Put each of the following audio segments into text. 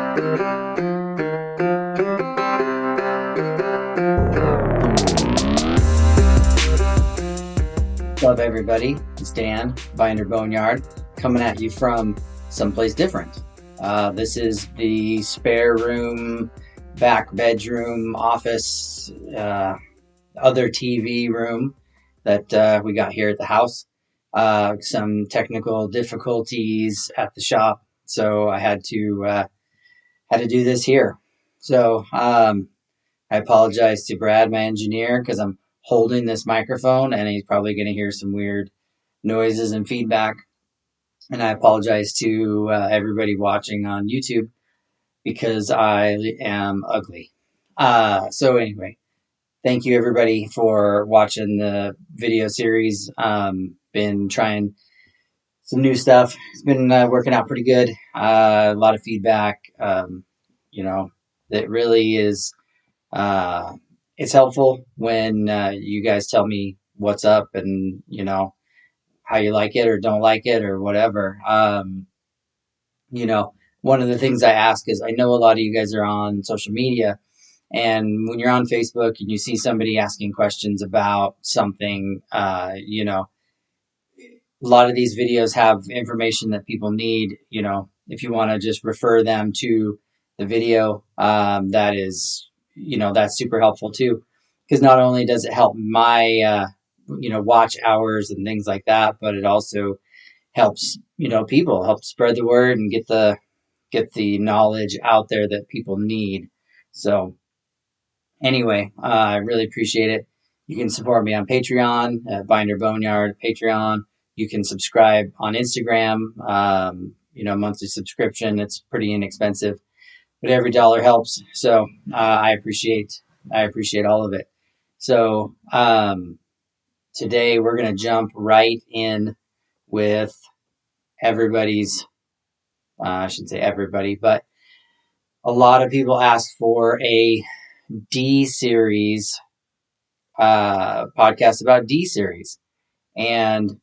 What's up, everybody? It's Dan, Binder Boneyard, coming at you from someplace different. This is the spare room, back bedroom, office, other TV room that we got here at the house. Some technical difficulties at the shop, so I had to do this here. So I apologize to Brad, my engineer, because I'm holding this microphone and he's probably going to hear some weird noises and feedback. And I apologize to everybody watching on YouTube because I am ugly. So anyway, thank you everybody for watching the video series. Been trying some new stuff. It's been working out pretty good. A lot of feedback. That really is. It's helpful when you guys tell me what's up and, how you like it or don't like it or whatever. One of the things I ask is I know a lot of you guys are on social media, and when you're on Facebook and you see somebody asking questions about something, a lot of these videos have information that people need. If you want to just refer them to the video, that is, that's super helpful too, because not only does it help my, watch hours and things like that, but it also helps, people help spread the word and get the knowledge out there that people need. So anyway, I really appreciate it. You can support me on Patreon at Binder Boneyard Patreon. You can subscribe on Instagram, monthly subscription. It's pretty inexpensive, but every dollar helps. So I appreciate all of it. So today we're going to jump right in with everybody's, I shouldn't say everybody, but a lot of people asked for a D series podcast about D series, and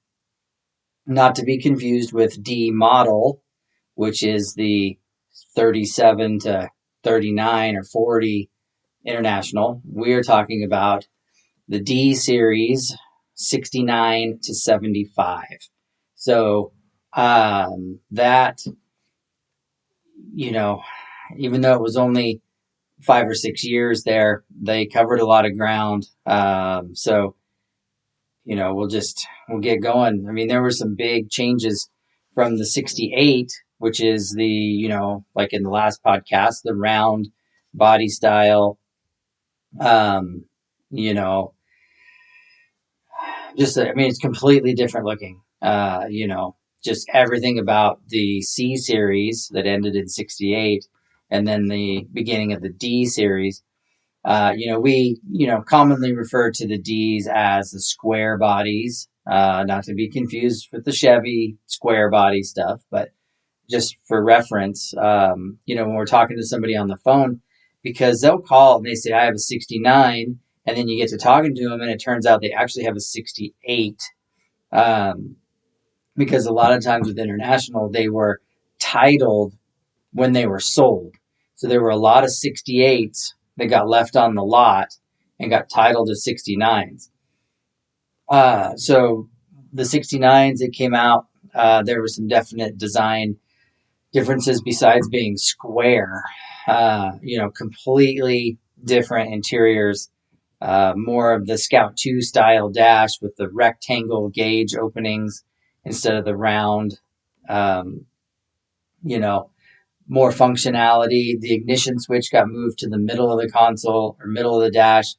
not to be confused with D model, which is the 37 to 39 or 40 international. We're talking about the D series 69 to 75. So that, even though it was only 5 or 6 years there, they covered a lot of ground. So we'll get going. I mean, there were some big changes from the 68, which is the, like in the last podcast, the round body style, it's completely different looking, just everything about the C series that ended in 68 and then the beginning of the D series. We commonly refer to the Ds as the square bodies, not to be confused with the Chevy square body stuff, but just for reference, when we're talking to somebody on the phone, because they'll call and they say, I have a 69, and then you get to talking to them and it turns out they actually have a 68. Because a lot of times with international, they were titled when they were sold. So there were a lot of 68s that got left on the lot and got titled as 69s. So the 69s that came out, there were some definite design differences besides being square. Completely different interiors. More of the Scout 2 style dash with the rectangle gauge openings instead of the round. More functionality. The ignition switch got moved to the middle of the console or middle of the dash.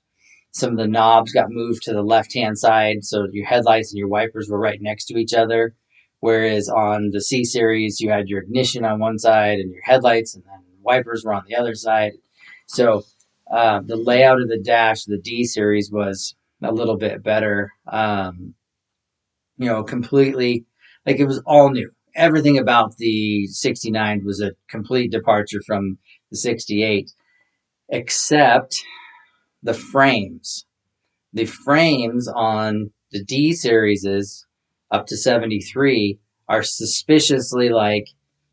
Some of the knobs got moved to the left-hand side, so your headlights and your wipers were right next to each other. Whereas on the C series, you had your ignition on one side and your headlights, and then wipers were on the other side. So the layout of the dash, the D series, was a little bit better. Completely, like it was all new. Everything about the 69 was a complete departure from the 68, except the frames. The frames on the D series up to 73 are suspiciously like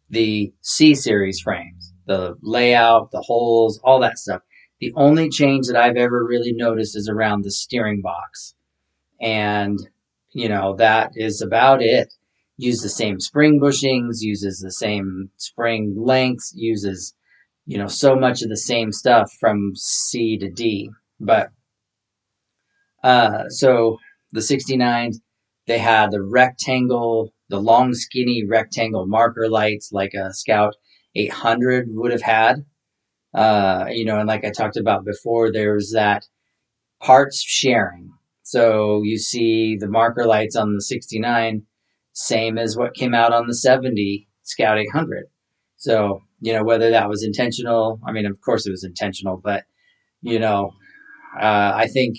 the C series frames. the layout, the holes, all that stuff. The only change that I've ever really noticed is around the steering box. And, that is about it. Use the same spring bushings, uses the same spring lengths, uses, so much of the same stuff from C to D. But, so the 69s, they had the long, skinny rectangle marker lights like a Scout 800 would have had. And like I talked about before, there's that parts sharing. So you see the marker lights on the 69, same as what came out on the 70 Scout 800. So, whether that was intentional, I mean, of course it was intentional, but, I think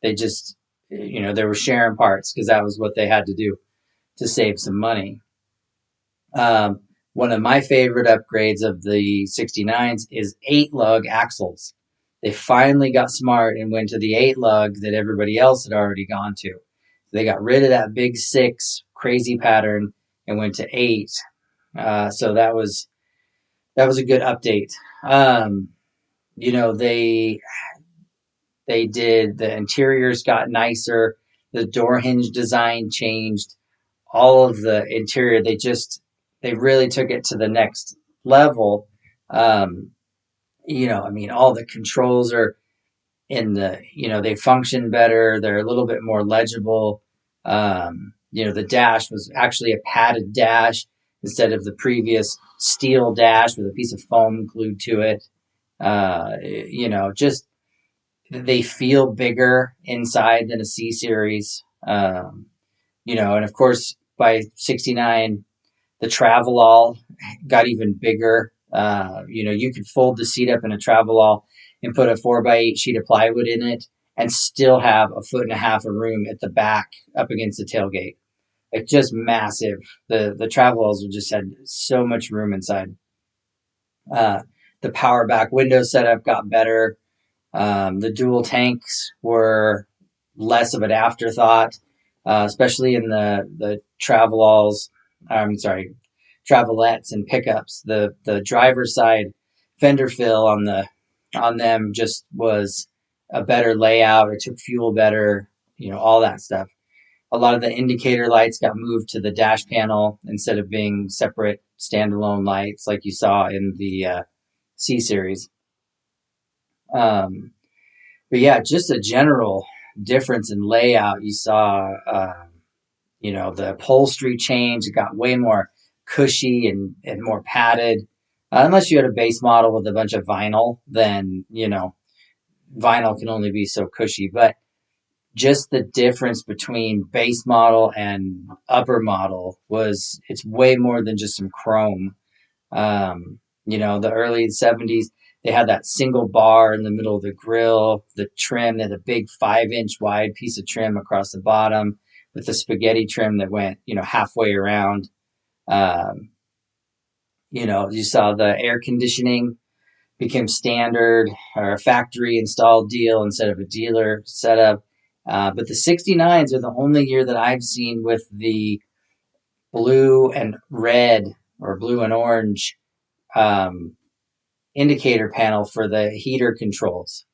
they just, they were sharing parts because that was what they had to do to save some money. One of my favorite upgrades of the 69s is 8-lug axles. They finally got smart and went to the 8-lug that everybody else had already gone to. They got rid of that big 6 crazy pattern and went to 8. So that was a good update. They did, the interiors got nicer, the door hinge design changed, all of the interior, they really took it to the next level. All the controls are they function better. They're a little bit more legible. The dash was actually a padded dash instead of the previous steel dash with a piece of foam glued to it. Just they feel bigger inside than a C series. And of course by 69, the Travelall got even bigger. You could fold the seat up in a Travelall and put a 4x8 sheet of plywood in it and still have 1.5 feet of room at the back up against the tailgate. Like just massive. The Travelalls just had so much room inside. The power back window setup got better. The dual tanks were less of an afterthought, especially in the Travelalls. Travelettes and pickups. The driver's side fender fill on them just was a better layout. It took fuel better, all that stuff. A lot of the indicator lights got moved to the dash panel instead of being separate standalone lights like you saw in the C series. But yeah, just a general difference in layout. You saw, the upholstery change. It got way more cushy and more padded. Unless you had a base model with a bunch of vinyl, then, vinyl can only be so cushy. But just the difference between base model and upper model it's way more than just some chrome. The early 70s, they had that single bar in the middle of the grill, the trim, and a big 5-inch wide piece of trim across the bottom with the spaghetti trim that went, halfway around. You saw the air conditioning became standard or a factory installed deal instead of a dealer setup. But the 69s are the only year that I've seen with the blue and red or blue and orange indicator panel for the heater controls.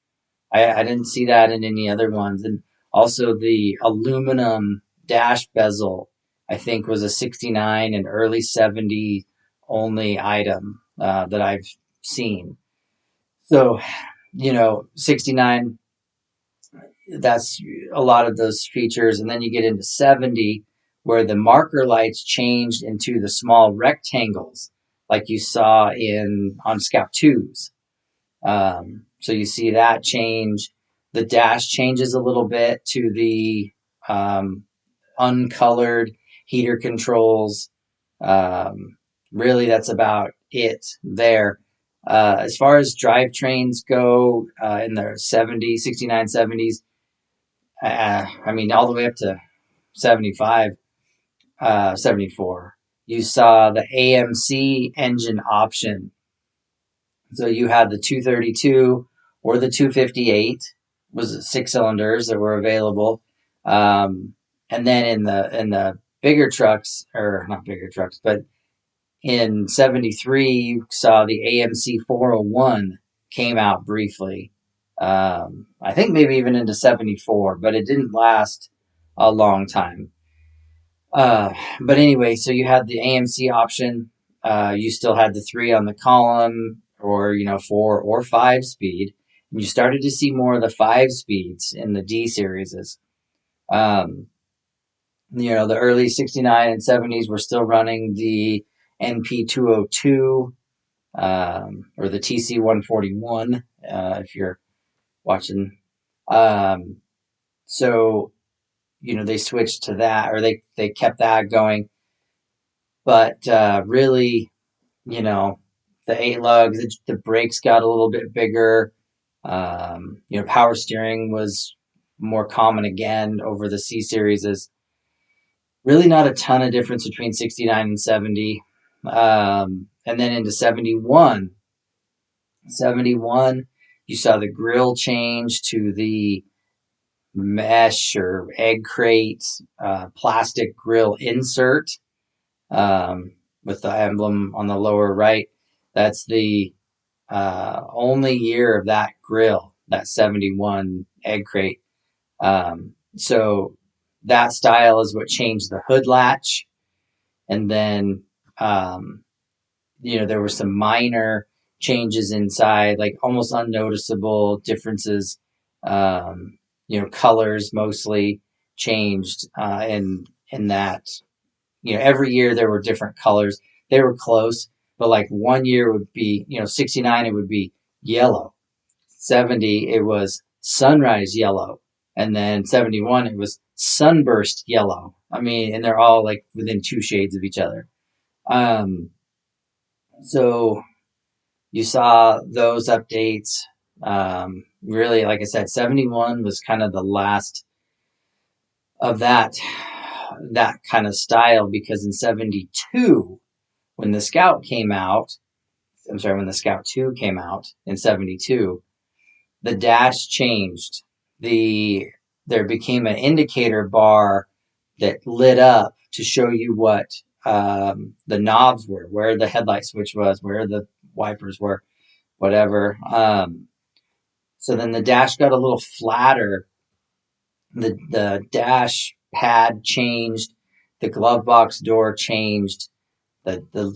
I didn't see that in any other ones. And also the aluminum dash bezel, I think, was a 69 and early 70 only item that I've seen. So, 69, that's a lot of those features. And then you get into 70, where the marker lights changed into the small rectangles like you saw on Scout 2s. So you see that change. The dash changes a little bit to the uncolored heater controls. Really, that's about it there. As far as drivetrains go, in the 70s, 69, 70s, all the way up to 75, 74, you saw the AMC engine option. So you had the 232 or the 258 was 6 cylinders that were available. And then in the bigger trucks, or not bigger trucks, but In 73, you saw the AMC 401 came out briefly. I think maybe even into 74, but it didn't last a long time. But anyway, so you had the AMC option. You still had the 3 on the column, or 4 or 5 speed. And you started to see more of the 5 speeds in the D series. The early 69 and 70s were still running the NP202, or the TC141, if you're watching. So, they switched to that, or they kept that going. But really, the 8 lugs, the brakes got a little bit bigger. Power steering was more common again over the C series. Really not a ton of difference between 69 and 70. And then into 71, you saw the grill change to the mesh or egg crate plastic grill insert with the emblem on the lower right. That's the only year of that grill, that 71 egg crate. So that style is what changed the hood latch. And then, there were some minor changes inside, like almost unnoticeable differences. Colors mostly changed in that. Every year there were different colors. They were close, but like one year would be, 69, it would be yellow. 70, it was sunrise yellow. And then 71, it was sunburst yellow. I mean, and they're all like within 2 shades of each other. So you saw those updates. Really, like I said, 71 was kind of the last of that kind of style, because in 72, when the Scout 2 came out in 72, the dash changed. There became an indicator bar that lit up to show you what the knobs were, where the headlight switch was, where the wipers were, whatever. So then the dash got a little flatter. The dash pad changed. The glove box door changed.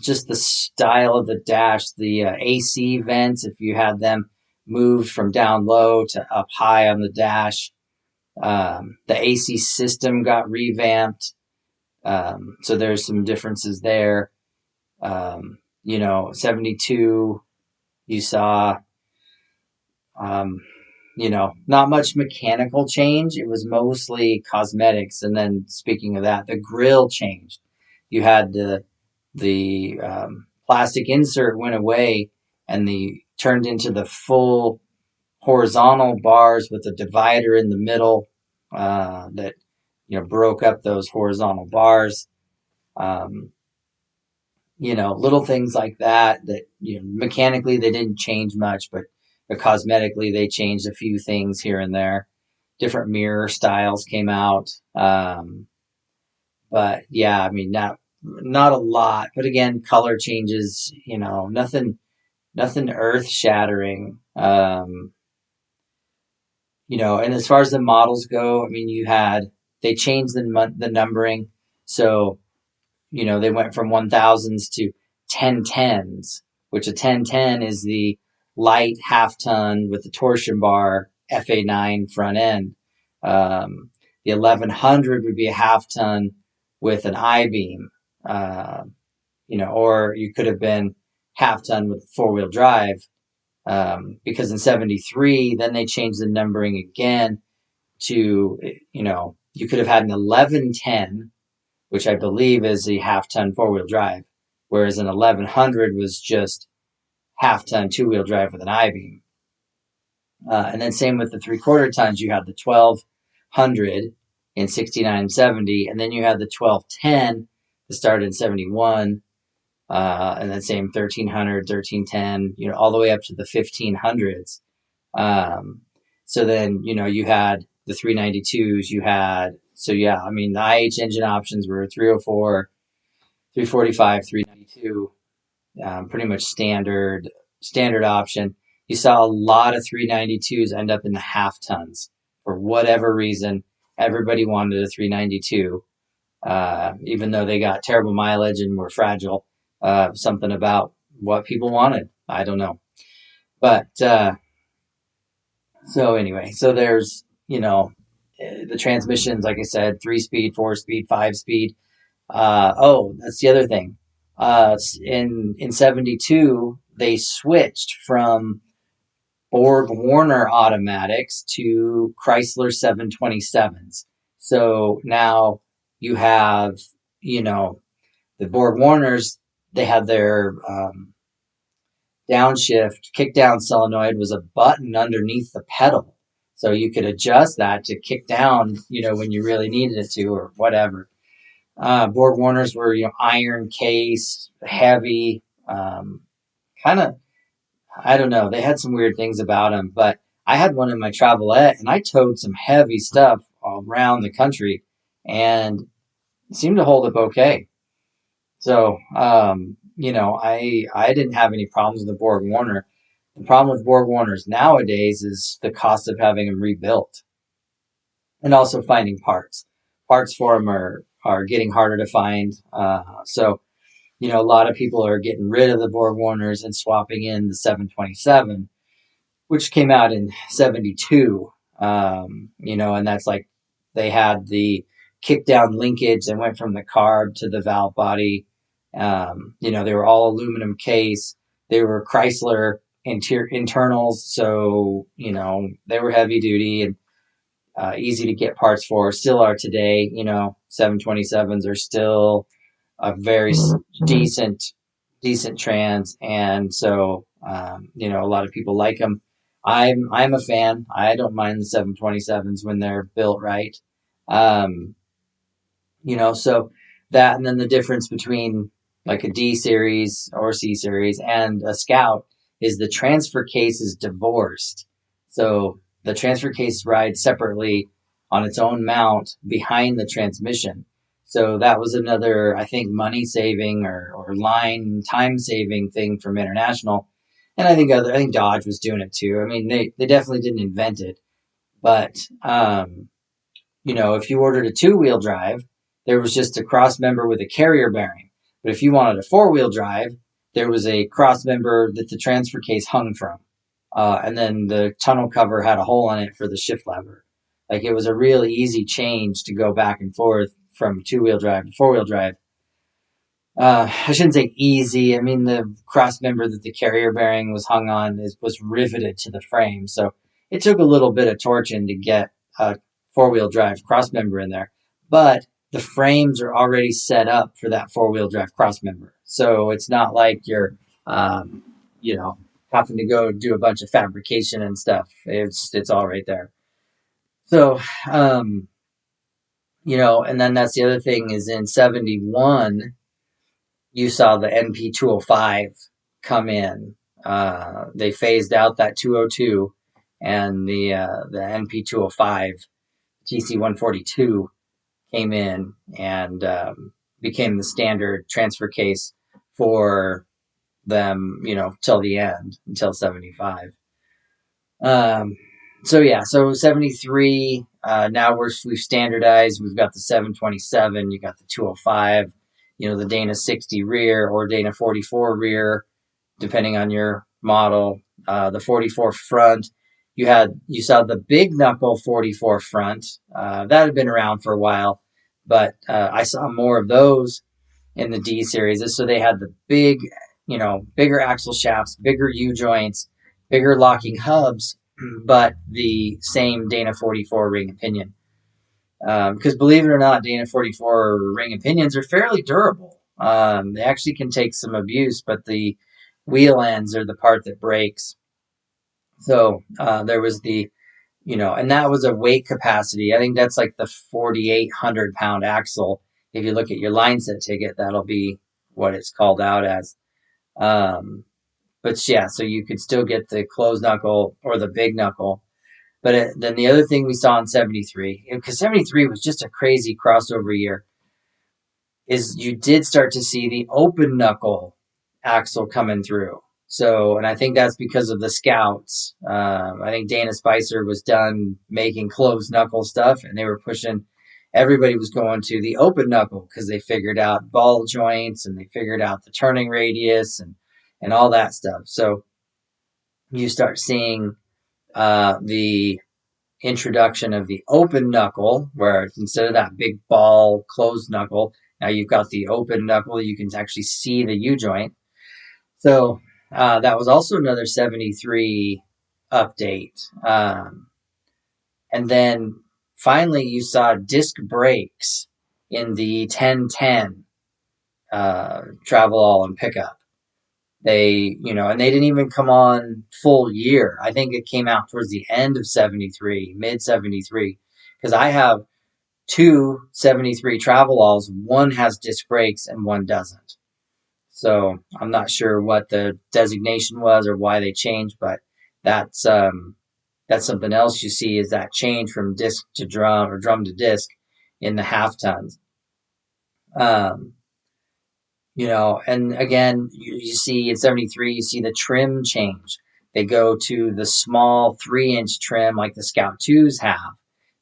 Just the style of the dash, the AC vents, if you had them moved from down low to up high on the dash. The AC system got revamped. So there's some differences there. 72, you saw, not much mechanical change. It was mostly cosmetics. And then speaking of that, the grill changed. You had the plastic insert went away, and turned into the full horizontal bars with a divider in the middle that broke up those horizontal bars. Little things like that mechanically they didn't change much, but cosmetically they changed a few things here and there. Different mirror styles came out. But yeah, I mean, not a lot, but again, color changes, nothing earth shattering. And as far as the models go, I mean, they changed the numbering. So, they went from 1000s to 1010s, which a 1010 is the light half ton with the torsion bar FA9 front end. The 1100 would be a half ton with an I-beam, or you could have been half ton with 4-wheel drive. Because in 73, then they changed the numbering again to, you could have had an 1110, which I believe is a half ton 4-wheel drive, whereas an 1100 was just half ton 2-wheel drive with an I-beam. And then same with the 3/4 tons, you had the 1200 in 69 and 70, and then you had the 1210 that started in 71, and then same 1300, 1310, all the way up to the 1500s. So then, you had the 392s, the IH engine options were 304, 345, 392. pretty much standard option. You saw a lot of 392s end up in the half tons for whatever reason. Everybody wanted a 392, even though they got terrible mileage and were fragile. Something about what people wanted. I don't know. But so anyway, so there's, the transmissions, like I said, 3-speed, 4-speed, 5-speed. That's the other thing. In 72, they switched from Borg Warner automatics to Chrysler 727s. So now you have, the Borg Warners, they had their downshift, kick down solenoid was a button underneath the pedal. So you could adjust that to kick down, when you really needed it to or whatever. Borg Warners were, iron case, heavy, kind of, I don't know. They had some weird things about them, but I had one in my Travelette and I towed some heavy stuff around the country and it seemed to hold up okay. So, I didn't have any problems with the Borg Warner. The problem with Borg Warners nowadays is the cost of having them rebuilt and also finding parts. Parts for them are getting harder to find. So, a lot of people are getting rid of the Borg Warners and swapping in the 727, which came out in 72. And that's like they had the kick down linkage that went from the carb to the valve body. They were all aluminum case. They were Chrysler internals, so they were heavy duty and easy to get parts for. Still are today. 727s are still a very decent trans, and so a lot of people like them. I'm a fan. I don't mind the 727s when they're built right. So that, and then the difference between like a D series or C series and a Scout is the transfer case is divorced. So the transfer case rides separately on its own mount behind the transmission. So that was another, I think, money saving or line time saving thing from International. And I think Dodge was doing it too. I mean, they definitely didn't invent it, but if you ordered a 2-wheel drive, there was just a cross member with a carrier bearing. But if you wanted a 4-wheel drive, there was a cross member that the transfer case hung from. And then the tunnel cover had a hole in it for the shift lever. Like, it was a really easy change to go back and forth from 2-wheel drive to 4-wheel drive. I shouldn't say easy. I mean, the cross member that the carrier bearing was hung on was riveted to the frame. So it took a little bit of torching to get a 4-wheel drive cross member in there. But the frames are already set up for that 4-wheel drive cross member. So it's not like you're, having to go do a bunch of fabrication and stuff. It's all right there. So, and then that's the other thing is in 71, you saw the NP205 come in. They phased out that 202 and the NP205 TC142 came in and became the standard transfer case for them, till the end, until 75. So 73, now we've standardized. We've got the 727, you got the 205, the Dana 60 rear or Dana 44 rear, depending on your model. The 44 front, you saw the big knuckle 44 front. That had been around for a while, but I saw more of those in the D series. So they had the bigger axle shafts, bigger U-joints, bigger locking hubs, but the same Dana 44 ring and pinion. Because believe it or not, Dana 44 ring and pinions are fairly durable. They actually can take some abuse, but the wheel ends are the part that breaks. So there was and that was a weight capacity. I think that's like the 4,800 pound axle. If you look at your line set ticket, that'll be what it's called out as. But yeah, so you could still get the closed knuckle or the big knuckle. But then the other thing we saw in 73, because 73 was just a crazy crossover year, is you did start to see the open knuckle axle coming through. So, and I think that's because of the scouts. I think Dana Spicer was done making closed knuckle stuff, and they were pushing. Everybody was going to the open knuckle because they figured out ball joints and they figured out the turning radius and all that stuff. So you start seeing the introduction of the open knuckle, where instead of that big ball closed knuckle, now you've got the open knuckle. You can actually see the U joint. So that was also another 73 update. And then finally, you saw disc brakes in the 1010 travel all and pickup. They, and they didn't even come on full year. I think it came out towards the end of 73, mid 73, because I have two 73 travel alls. One has disc brakes and one doesn't. So I'm not sure what the designation was or why they changed, but that's something else you see is that change from disc to drum or drum to disc in the half tons. And again, you see in 73, you see the trim change. They go to the small 3-inch trim like the Scout 2s have.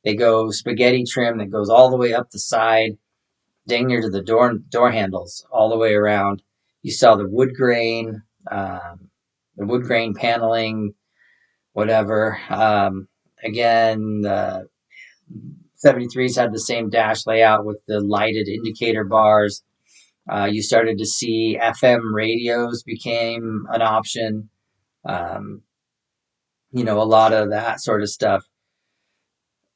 They go spaghetti trim that goes all the way up the side, dang near to the door handles, all the way around. You saw the wood grain paneling, whatever. Again, the 73s had the same dash layout with the lighted indicator bars. You started to see FM radios became an option. A lot of that sort of stuff.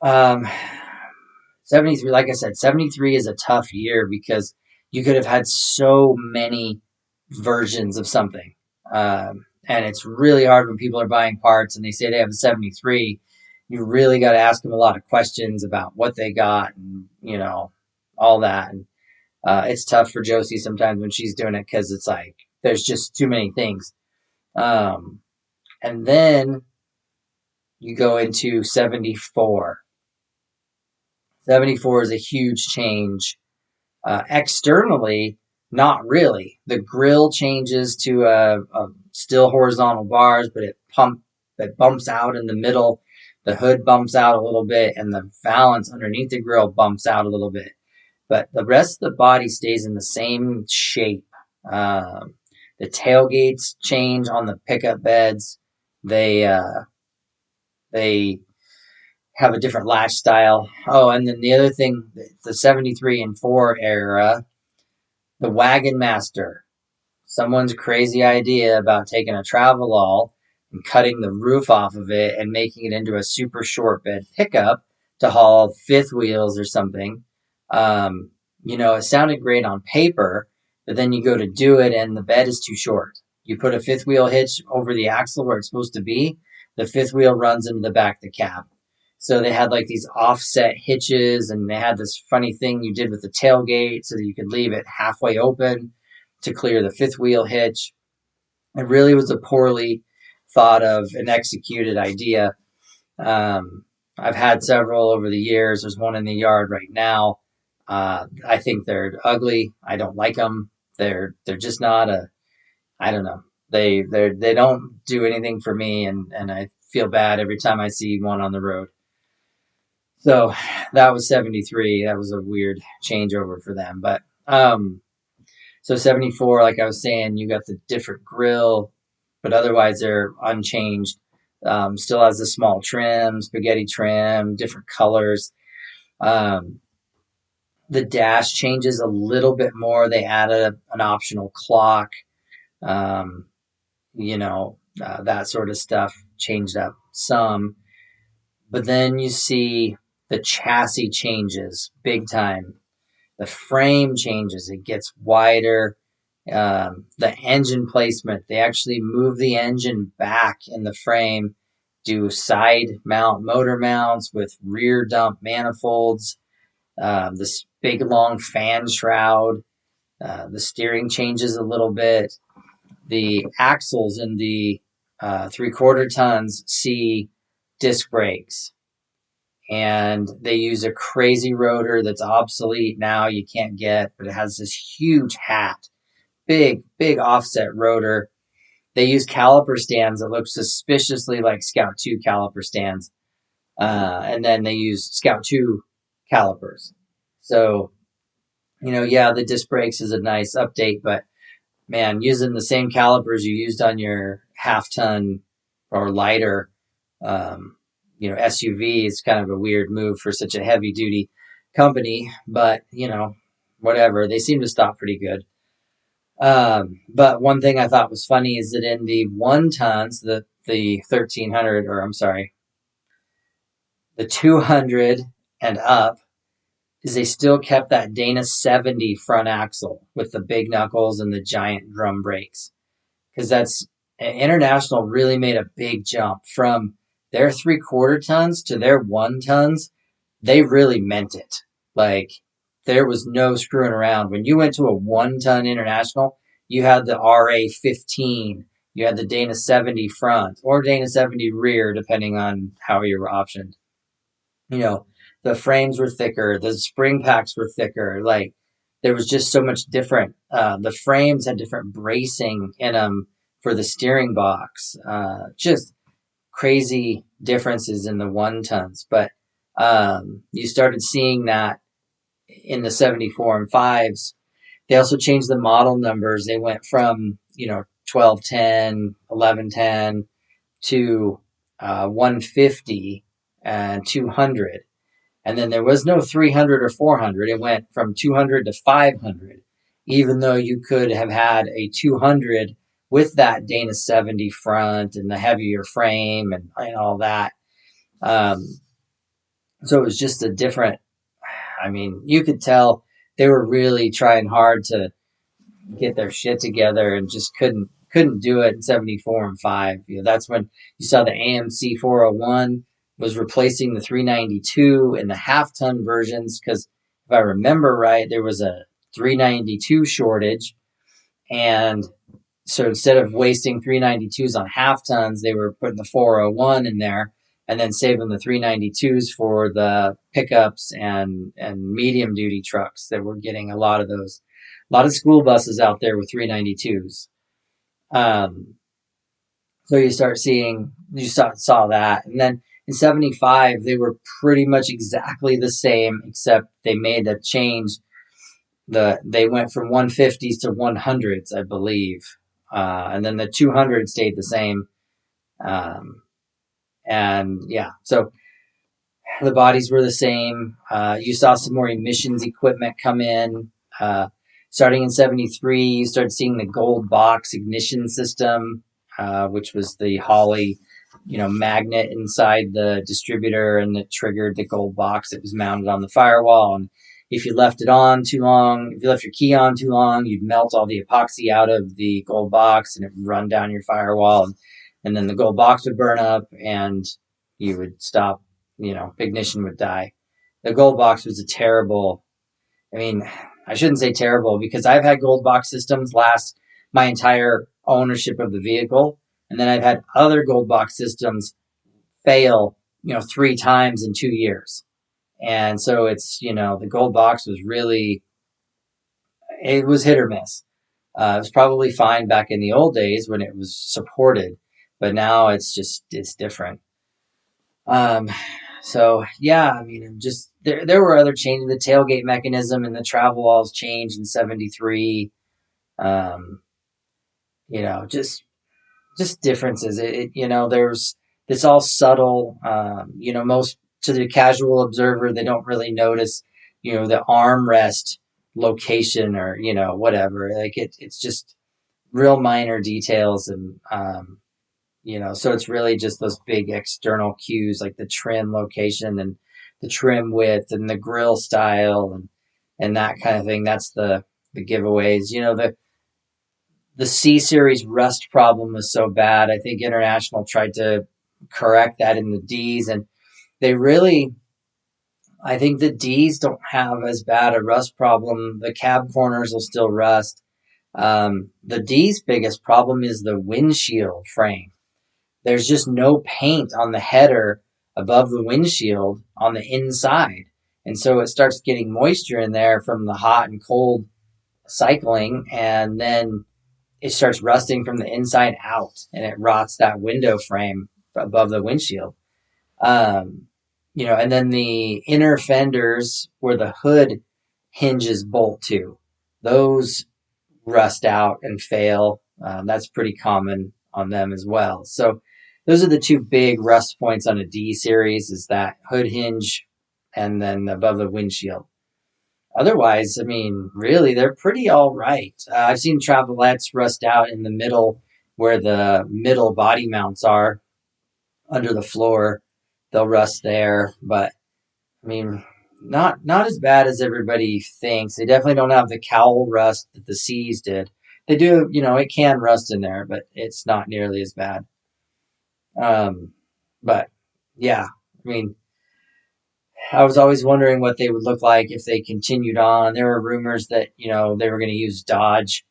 73, like I said, 73 is a tough year because you could have had so many versions of something. And it's really hard when people are buying parts and they say they have a 73. You really got to ask them a lot of questions about what they got and, all that. And it's tough for Josie sometimes when she's doing it because it's like there's just too many things. And then you go into 74. 74 is a huge change. Externally, not really. The grill changes to a still horizontal bars, but it bumps out in the middle. The hood bumps out a little bit, and the valance underneath the grill bumps out a little bit. But the rest of the body stays in the same shape. The tailgates change on the pickup beds. They have a different latch style. Oh, and then the other thing, the 73 and 4 era, the Wagon Master. Someone's crazy idea about taking a travel all and cutting the roof off of it and making it into a super short bed pickup to haul fifth wheels or something. It sounded great on paper, but then you go to do it and the bed is too short. You put a fifth wheel hitch over the axle where it's supposed to be. The fifth wheel runs into the back of the cab. So they had like these offset hitches and they had this funny thing you did with the tailgate so that you could leave it halfway open to clear the fifth wheel hitch. It really was a poorly thought of and executed idea. I've had several over the years. There's one in the yard right now. I think they're ugly. I don't like them. They're just not I don't know. They don't do anything for me, and I feel bad every time I see one on the road. So that was 73. That was a weird changeover for them. But so 74, like I was saying, you got the different grill, but otherwise they're unchanged. Still has the small trim, spaghetti trim, different colors. The dash changes a little bit more. They added an optional clock. That sort of stuff changed up some. But then you see the chassis changes big time. The frame changes. It gets wider. The engine placement. They actually move the engine back in the frame, do side mount motor mounts with rear dump manifolds. This big long fan shroud. The steering changes a little bit. The axles in the 3/4 tons see disc brakes. And they use a crazy rotor that's obsolete now, you can't get, but it has this huge hat big offset rotor. They use caliper stands that look suspiciously like Scout 2 caliper stands. And then they use Scout 2 calipers. So, yeah, the disc brakes is a nice update, but man, using the same calipers you used on your half-ton or lighter, SUV is kind of a weird move for such a heavy-duty company. But, whatever. They seem to stop pretty good. But one thing I thought was funny is that in the 1 tons, the 1300, or I'm sorry, the 200 and up, is they still kept that Dana 70 front axle with the big knuckles and the giant drum brakes. Because that's International really made a big jump from their 3/4 tons to their 1 tons. They really meant it. Like, there was no screwing around. When you went to a 1-ton International, you had the RA15, you had the Dana 70 front or Dana 70 rear, depending on how you were optioned. The frames were thicker, the spring packs were thicker. Like, there was just so much different. The frames had different bracing in them for the steering box. Just crazy differences in the 1 tons. But you started seeing that in the 74 and 5s. They also changed the model numbers. They went from 1210, 1110 to 150 and 200. And then there was no 300 or 400. It went from 200 to 500, even though you could have had a 200 with that Dana 70 front and the heavier frame and all that. So it was just a different, you could tell they were really trying hard to get their shit together and just couldn't do it in 74 and 5. That's when you saw the AMC 401 was replacing the 392 in the half-ton versions, because if I remember right, there was a 392 shortage, and so instead of wasting 392s on half-tons, they were putting the 401 in there and then saving the 392s for the pickups and medium-duty trucks that were getting a lot of those. A lot of school buses out there with 392s. So you saw that. And then in 75, they were pretty much exactly the same, except they made a change. They went from 150s to 100s, I believe. And then the 200 stayed the same. So the bodies were the same. You saw some more emissions equipment come in. Starting in 73, you started seeing the gold box ignition system, which was the Holley, magnet inside the distributor, and that triggered the gold box that was mounted on the firewall. And if you left it on too long, if you left your key on too long, you'd melt all the epoxy out of the gold box and it would run down your firewall. And then the gold box would burn up and you would stop, ignition would die. The gold box was a terrible, I shouldn't say terrible, because I've had gold box systems last my entire ownership of the vehicle. And then I've had other gold box systems fail, 3 times in 2 years. And so it's, the gold box was really, it was hit or miss. It was probably fine back in the old days when it was supported, but now it's different. So yeah, there were other changes. The tailgate mechanism and the travel walls changed in 73. Just differences. It's all subtle. Most to the casual observer, they don't really notice, the armrest location or, whatever. Like it's just real minor details. And, so it's really just those big external cues, like the trim location and the trim width and the grill style and that kind of thing. That's the giveaways. The C-Series rust problem was so bad. I think International tried to correct that in the Ds, and I think the Ds don't have as bad a rust problem. The cab corners will still rust. The D's biggest problem is the windshield frame. There's just no paint on the header above the windshield on the inside. And so it starts getting moisture in there from the hot and cold cycling, and then it starts rusting from the inside out, and it rots that window frame above the windshield. Um, and then the inner fenders where the hood hinges bolt to, those rust out and fail. That's pretty common on them as well. So those are the two big rust points on a D series, is that hood hinge and then above the windshield. Otherwise, I mean, really, they're pretty all right. I've seen Travelettes rust out in the middle where the middle body mounts are under the floor. They'll rust there, but I mean, not as bad as everybody thinks. They definitely don't have the cowl rust that the C's did. They do, it can rust in there, but it's not nearly as bad. Um, but yeah, I mean, I was always wondering what they would look like if they continued on. There were rumors that, they were going to use Dodge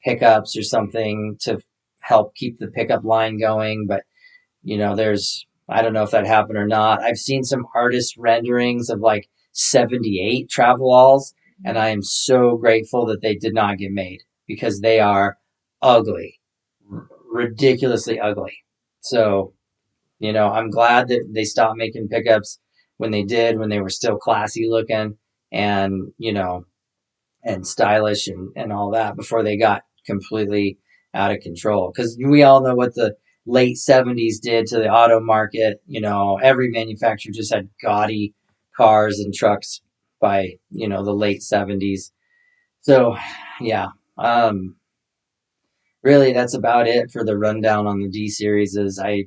pickups or something to help keep the pickup line going. But, I don't know if that happened or not. I've seen some artist renderings of like 78 Travelals, and I am so grateful that they did not get made because they are ugly, ridiculously ugly. So, I'm glad that they stopped making pickups when they did, when they were still classy looking and, and stylish and all that before they got completely out of control. Because we all know what the late 70s did to the auto market. Every manufacturer just had gaudy cars and trucks by, the late 70s. So, yeah. Really, that's about it for the rundown on the D series. Is I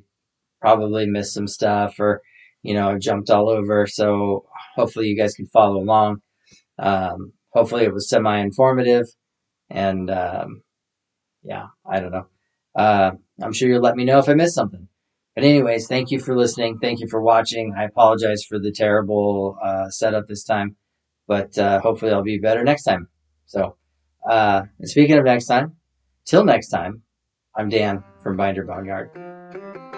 probably missed some stuff or, jumped all over. So hopefully you guys can follow along. Hopefully it was semi-informative and, yeah, I don't know. I'm sure you'll let me know if I missed something. But anyways, thank you for listening. Thank you for watching. I apologize for the terrible, setup this time, but, hopefully I'll be better next time. So, and speaking of next time, till next time, I'm Dan from Binder Boneyard.